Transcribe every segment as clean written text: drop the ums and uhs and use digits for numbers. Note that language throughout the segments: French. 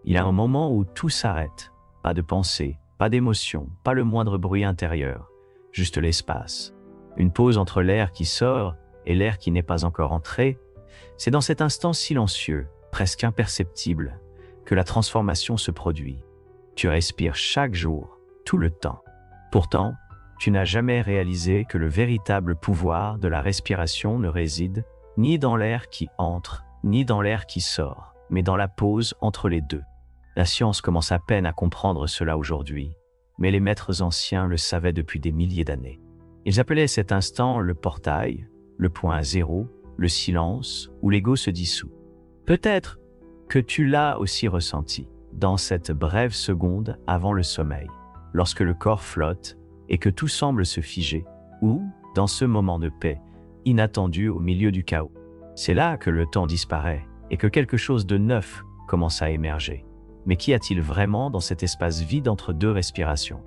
Il y a un moment où tout s'arrête. Pas de pensée, pas d'émotion, pas le moindre bruit intérieur. Juste l'espace. Une pause entre l'air qui sort et l'air qui n'est pas encore entré. C'est dans cet instant silencieux, presque imperceptible, que la transformation se produit. Tu respires chaque jour, tout le temps. Pourtant, tu n'as jamais réalisé que le véritable pouvoir de la respiration ne réside ni dans l'air qui entre, ni dans l'air qui sort, mais dans la pause entre les deux. La science commence à peine à comprendre cela aujourd'hui, mais les maîtres anciens le savaient depuis des milliers d'années. Ils appelaient cet instant le portail, le point zéro, le silence, où l'ego se dissout. Peut-être que tu l'as aussi ressenti, dans cette brève seconde avant le sommeil, lorsque le corps flotte et que tout semble se figer, ou, dans ce moment de paix, inattendu au milieu du chaos. C'est là que le temps disparaît et que quelque chose de neuf commence à émerger. Mais qu'y a-t-il vraiment dans cet espace vide entre deux respirations?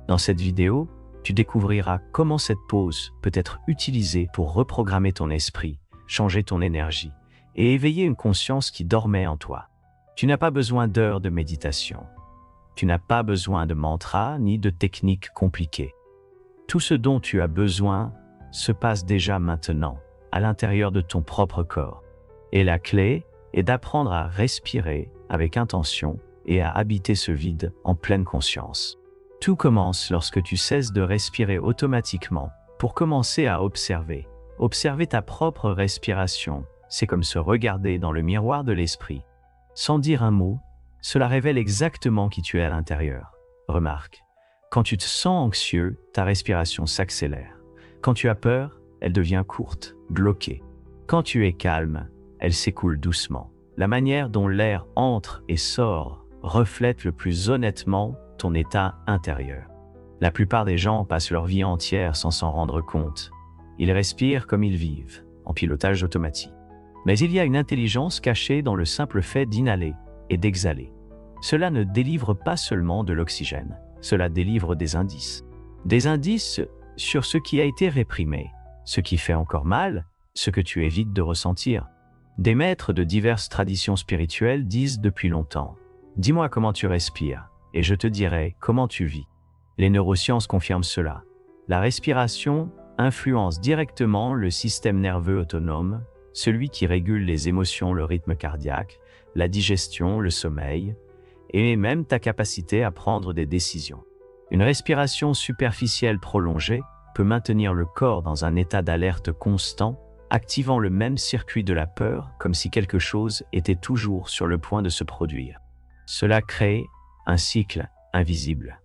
Dans cette vidéo, tu découvriras comment cette pause peut être utilisée pour reprogrammer ton esprit, changer ton énergie et éveiller une conscience qui dormait en toi. Tu n'as pas besoin d'heures de méditation. Tu n'as pas besoin de mantras ni de techniques compliquées. Tout ce dont tu as besoin se passe déjà maintenant, à l'intérieur de ton propre corps. Et la clé est d'apprendre à respirer avec intention et à habiter ce vide en pleine conscience. Tout commence lorsque tu cesses de respirer automatiquement pour commencer à observer. Observer ta propre respiration, c'est comme se regarder dans le miroir de l'esprit. Sans dire un mot, cela révèle exactement qui tu es à l'intérieur. Remarque, quand tu te sens anxieux, ta respiration s'accélère. Quand tu as peur, elle devient courte, bloquée. Quand tu es calme, elle s'écoule doucement. La manière dont l'air entre et sort reflète le plus honnêtement ton état intérieur. La plupart des gens passent leur vie entière sans s'en rendre compte. Ils respirent comme ils vivent, en pilotage automatique. Mais il y a une intelligence cachée dans le simple fait d'inhaler et d'exhaler. Cela ne délivre pas seulement de l'oxygène, cela délivre des indices. Des indices sur ce qui a été réprimé, ce qui fait encore mal, ce que tu évites de ressentir. Des maîtres de diverses traditions spirituelles disent depuis longtemps « Dis-moi comment tu respires, et je te dirai comment tu vis ». Les neurosciences confirment cela. La respiration influence directement le système nerveux autonome, celui qui régule les émotions, le rythme cardiaque, la digestion, le sommeil, et même ta capacité à prendre des décisions. Une respiration superficielle prolongée peut maintenir le corps dans un état d'alerte constant, activant le même circuit de la peur comme si quelque chose était toujours sur le point de se produire. Cela crée un cycle invisible.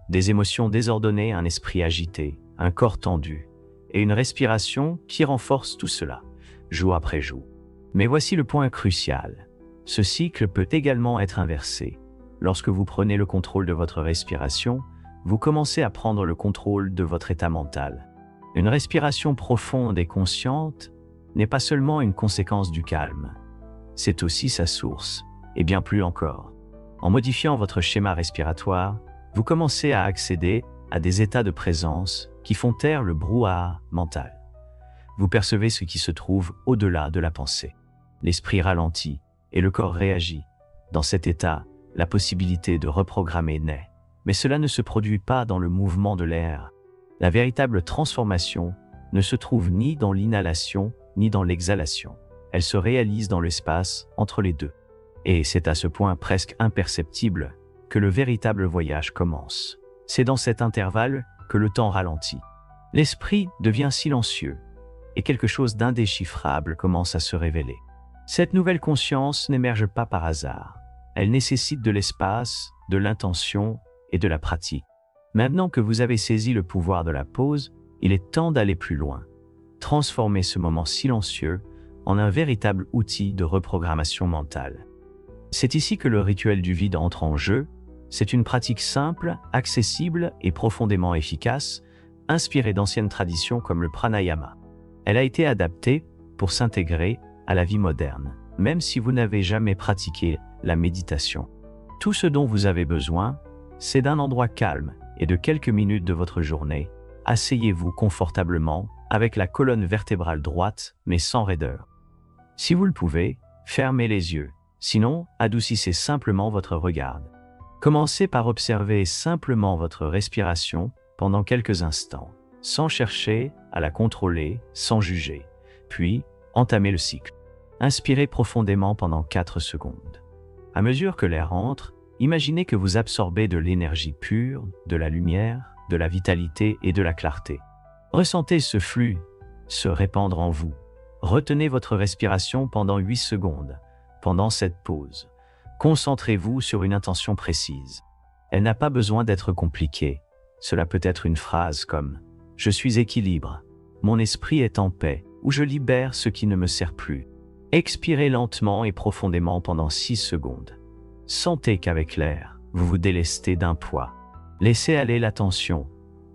Des émotions désordonnées, un esprit agité, un corps tendu, et une respiration qui renforce tout cela, jour après jour. Mais voici le point crucial. Ce cycle peut également être inversé. Lorsque vous prenez le contrôle de votre respiration, vous commencez à prendre le contrôle de votre état mental. Une respiration profonde et consciente n'est pas seulement une conséquence du calme, c'est aussi sa source, et bien plus encore. En modifiant votre schéma respiratoire, vous commencez à accéder à des états de présence qui font taire le brouhaha mental. Vous percevez ce qui se trouve au-delà de la pensée. L'esprit ralentit et le corps réagit. Dans cet état, la possibilité de reprogrammer naît. Mais cela ne se produit pas dans le mouvement de l'air. La véritable transformation ne se trouve ni dans l'inhalation ni dans l'exhalation. Elle se réalise dans l'espace entre les deux. Et c'est à ce point presque imperceptible que le véritable voyage commence. C'est dans cet intervalle que le temps ralentit. L'esprit devient silencieux et quelque chose d'indéchiffrable commence à se révéler. Cette nouvelle conscience n'émerge pas par hasard. Elle nécessite de l'espace, de l'intention et de la pratique. Maintenant que vous avez saisi le pouvoir de la pause, il est temps d'aller plus loin. Transformer ce moment silencieux en un véritable outil de reprogrammation mentale. C'est ici que le rituel du vide entre en jeu. C'est une pratique simple, accessible et profondément efficace, inspirée d'anciennes traditions comme le pranayama. Elle a été adaptée pour s'intégrer à la vie moderne, même si vous n'avez jamais pratiqué la méditation. Tout ce dont vous avez besoin, c'est d'un endroit calme et de quelques minutes de votre journée. Asseyez-vous confortablement avec la colonne vertébrale droite, mais sans raideur. Si vous le pouvez, fermez les yeux. Sinon, adoucissez simplement votre regard. Commencez par observer simplement votre respiration pendant quelques instants, sans chercher à la contrôler, sans juger. Puis, entamez le cycle. Inspirez profondément pendant 4 secondes. À mesure que l'air entre, imaginez que vous absorbez de l'énergie pure, de la lumière, de la vitalité et de la clarté. Ressentez ce flux se répandre en vous. Retenez votre respiration pendant 8 secondes. Pendant cette pause, concentrez-vous sur une intention précise. Elle n'a pas besoin d'être compliquée. Cela peut être une phrase comme « Je suis équilibre »,« Mon esprit est en paix » ou « Je libère ce qui ne me sert plus ». Expirez lentement et profondément pendant 6 secondes. Sentez qu'avec l'air, vous vous délestez d'un poids. Laissez aller la tension,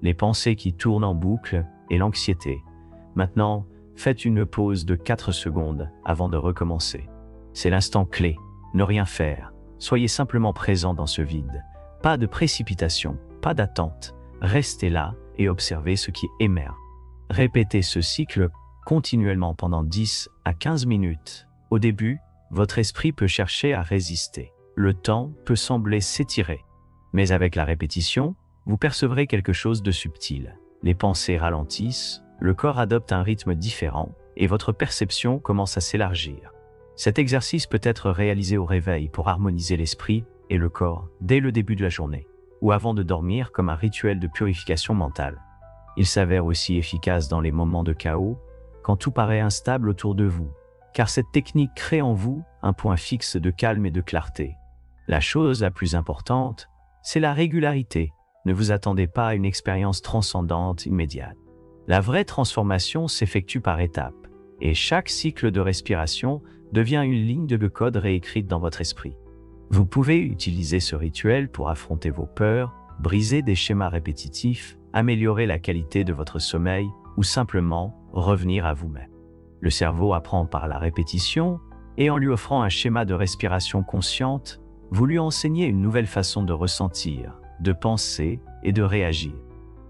les pensées qui tournent en boucle et l'anxiété. Maintenant, faites une pause de 4 secondes avant de recommencer. C'est l'instant clé, ne rien faire. Soyez simplement présent dans ce vide. Pas de précipitation, pas d'attente. Restez là et observez ce qui émerge. Répétez ce cycle continuellement pendant 10 à 15 minutes. Au début, votre esprit peut chercher à résister. Le temps peut sembler s'étirer. Mais avec la répétition, vous percevrez quelque chose de subtil. Les pensées ralentissent, le corps adopte un rythme différent et votre perception commence à s'élargir. Cet exercice peut être réalisé au réveil pour harmoniser l'esprit et le corps dès le début de la journée, ou avant de dormir comme un rituel de purification mentale. Il s'avère aussi efficace dans les moments de chaos, quand tout paraît instable autour de vous, car cette technique crée en vous un point fixe de calme et de clarté. La chose la plus importante, c'est la régularité. Ne vous attendez pas à une expérience transcendante immédiate. La vraie transformation s'effectue par étapes, et chaque cycle de respiration devient une ligne de code réécrite dans votre esprit. Vous pouvez utiliser ce rituel pour affronter vos peurs, briser des schémas répétitifs, améliorer la qualité de votre sommeil ou simplement revenir à vous-même. Le cerveau apprend par la répétition et en lui offrant un schéma de respiration consciente, vous lui enseignez une nouvelle façon de ressentir, de penser et de réagir.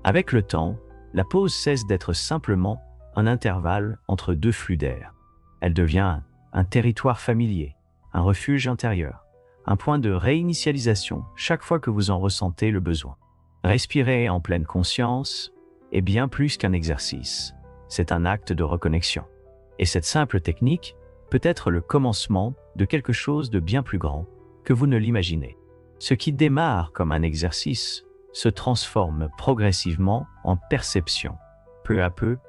Avec le temps, la pause cesse d'être simplement un intervalle entre deux flux d'air. Elle devient un territoire familier, un refuge intérieur, un point de réinitialisation chaque fois que vous en ressentez le besoin. Respirer en pleine conscience est bien plus qu'un exercice, c'est un acte de reconnexion. Et cette simple technique peut être le commencement de quelque chose de bien plus grand que vous ne l'imaginez. Ce qui démarre comme un exercice se transforme progressivement en perception. Peu à peu,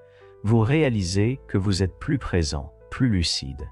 vous réalisez que vous êtes plus présent, plus lucide,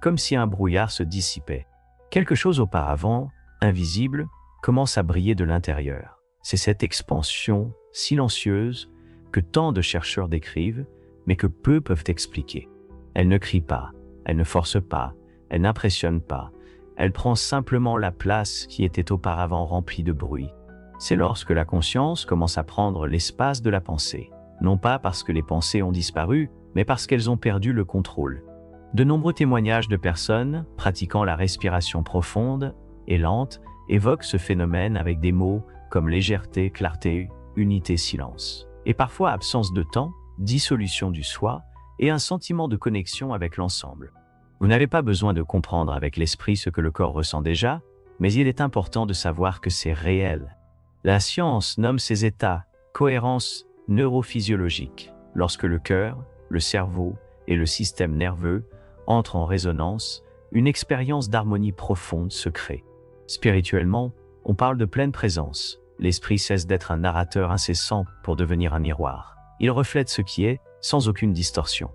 comme si un brouillard se dissipait. Quelque chose auparavant, invisible, commence à briller de l'intérieur. C'est cette expansion silencieuse que tant de chercheurs décrivent, mais que peu peuvent expliquer. Elle ne crie pas, elle ne force pas, elle n'impressionne pas. Elle prend simplement la place qui était auparavant remplie de bruit. C'est lorsque la conscience commence à prendre l'espace de la pensée. Non pas parce que les pensées ont disparu, mais parce qu'elles ont perdu le contrôle. De nombreux témoignages de personnes pratiquant la respiration profonde et lente évoquent ce phénomène avec des mots comme légèreté, clarté, unité, silence. Et parfois absence de temps, dissolution du soi et un sentiment de connexion avec l'ensemble. Vous n'avez pas besoin de comprendre avec l'esprit ce que le corps ressent déjà, mais il est important de savoir que c'est réel. La science nomme ces états cohérence neurophysiologique, lorsque le cœur, le cerveau et le système nerveux entrent en résonance, une expérience d'harmonie profonde se crée. Spirituellement, on parle de pleine présence. L'esprit cesse d'être un narrateur incessant pour devenir un miroir. Il reflète ce qui est, sans aucune distorsion.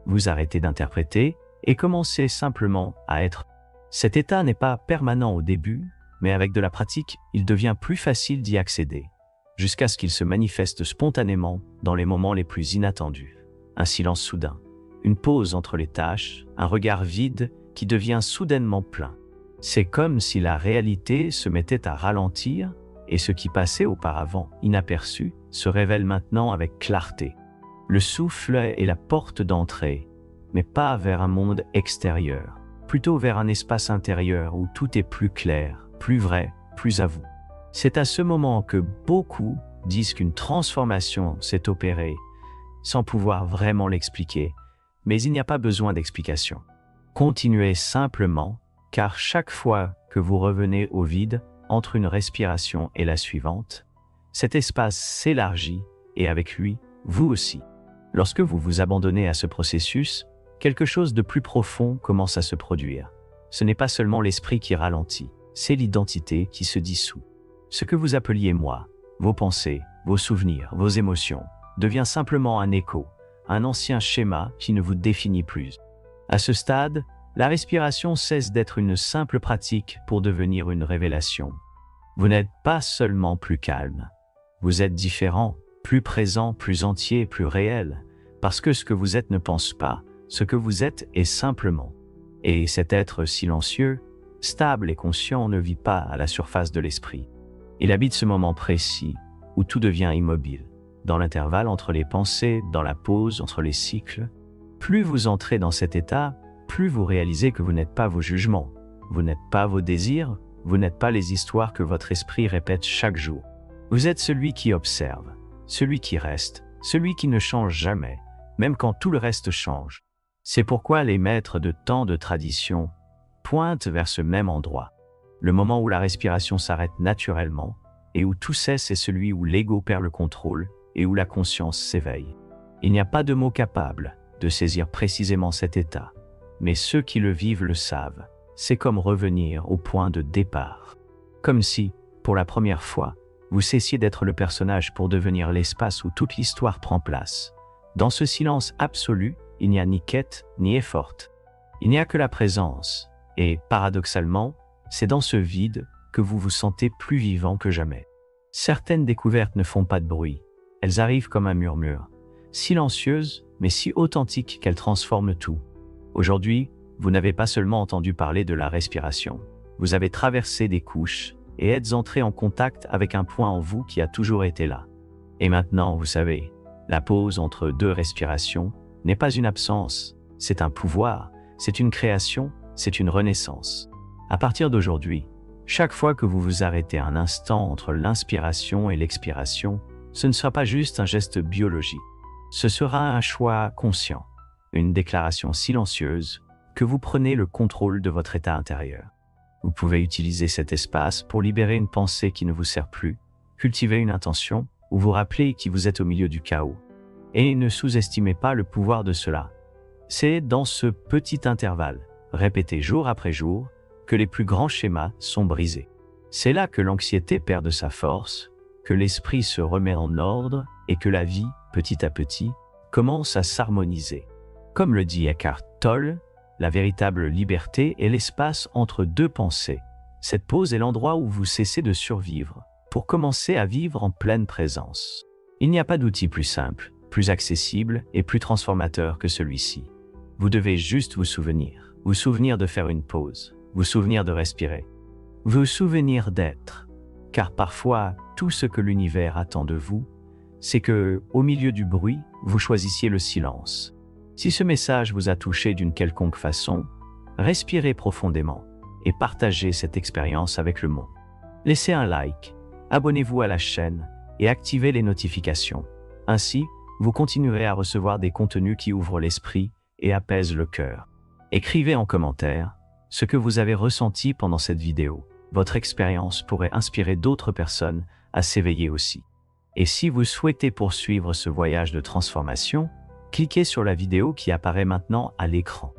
Vous arrêtez d'interpréter et commencez simplement à être. Cet état n'est pas permanent au début, mais avec de la pratique, il devient plus facile d'y accéder, jusqu'à ce qu'il se manifeste spontanément dans les moments les plus inattendus. Un silence soudain, une pause entre les tâches, un regard vide qui devient soudainement plein. C'est comme si la réalité se mettait à ralentir et ce qui passait auparavant inaperçu se révèle maintenant avec clarté. Le souffle est la porte d'entrée, mais pas vers un monde extérieur, plutôt vers un espace intérieur où tout est plus clair, plus vrai, plus à vous. C'est à ce moment que beaucoup disent qu'une transformation s'est opérée, sans pouvoir vraiment l'expliquer, mais il n'y a pas besoin d'explication. Continuez simplement, car chaque fois que vous revenez au vide entre une respiration et la suivante, cet espace s'élargit et avec lui, vous aussi. Lorsque vous vous abandonnez à ce processus, quelque chose de plus profond commence à se produire. Ce n'est pas seulement l'esprit qui ralentit, c'est l'identité qui se dissout. Ce que vous appeliez moi, vos pensées, vos souvenirs, vos émotions, devient simplement un écho, un ancien schéma qui ne vous définit plus. À ce stade, la respiration cesse d'être une simple pratique pour devenir une révélation. Vous n'êtes pas seulement plus calme, vous êtes différent, plus présent, plus entier, plus réel, parce que ce que vous êtes ne pense pas, ce que vous êtes est simplement. Et cet être silencieux, stable et conscient ne vit pas à la surface de l'esprit. Il habite ce moment précis où tout devient immobile. Dans l'intervalle entre les pensées, dans la pause entre les cycles, plus vous entrez dans cet état, plus vous réalisez que vous n'êtes pas vos jugements, vous n'êtes pas vos désirs, vous n'êtes pas les histoires que votre esprit répète chaque jour. Vous êtes celui qui observe, celui qui reste, celui qui ne change jamais, même quand tout le reste change. C'est pourquoi les maîtres de tant de traditions pointent vers ce même endroit. Le moment où la respiration s'arrête naturellement et où tout cesse est celui où l'ego perd le contrôle et où la conscience s'éveille. Il n'y a pas de mot capable de saisir précisément cet état, mais ceux qui le vivent le savent. C'est comme revenir au point de départ. Comme si, pour la première fois, vous cessiez d'être le personnage pour devenir l'espace où toute l'histoire prend place. Dans ce silence absolu, il n'y a ni quête, ni effort. Il n'y a que la présence. Et, paradoxalement, c'est dans ce vide que vous vous sentez plus vivant que jamais. Certaines découvertes ne font pas de bruit. Elles arrivent comme un murmure, silencieuses, mais si authentiques qu'elles transforment tout. Aujourd'hui, vous n'avez pas seulement entendu parler de la respiration. Vous avez traversé des couches et êtes entré en contact avec un point en vous qui a toujours été là. Et maintenant, vous savez, la pause entre deux respirations n'est pas une absence, c'est un pouvoir, c'est une création, c'est une renaissance. À partir d'aujourd'hui, chaque fois que vous vous arrêtez un instant entre l'inspiration et l'expiration, ce ne sera pas juste un geste biologique. Ce sera un choix conscient, une déclaration silencieuse que vous prenez le contrôle de votre état intérieur. Vous pouvez utiliser cet espace pour libérer une pensée qui ne vous sert plus, cultiver une intention ou vous rappeler qui vous êtes au milieu du chaos. Et ne sous-estimez pas le pouvoir de cela. C'est dans ce petit intervalle, répété jour après jour, que les plus grands schémas sont brisés. C'est là que l'anxiété perd de sa force, que l'esprit se remet en ordre et que la vie, petit à petit, commence à s'harmoniser. Comme le dit Eckhart Tolle, la véritable liberté est l'espace entre deux pensées. Cette pause est l'endroit où vous cessez de survivre pour commencer à vivre en pleine présence. Il n'y a pas d'outil plus simple, plus accessible et plus transformateur que celui-ci. Vous devez juste vous souvenir de faire une pause, vous souvenir de respirer, vous souvenir d'être. Car parfois, tout ce que l'univers attend de vous, c'est que, au milieu du bruit, vous choisissiez le silence. Si ce message vous a touché d'une quelconque façon, respirez profondément et partagez cette expérience avec le monde. Laissez un like, abonnez-vous à la chaîne et activez les notifications. Ainsi, vous continuerez à recevoir des contenus qui ouvrent l'esprit et apaisent le cœur. Écrivez en commentaire ce que vous avez ressenti pendant cette vidéo. Votre expérience pourrait inspirer d'autres personnes à s'éveiller aussi. Et si vous souhaitez poursuivre ce voyage de transformation, cliquez sur la vidéo qui apparaît maintenant à l'écran.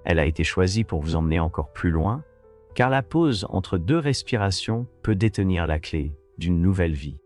Elle a été choisie pour vous emmener encore plus loin, car la pause entre deux respirations peut détenir la clé d'une nouvelle vie.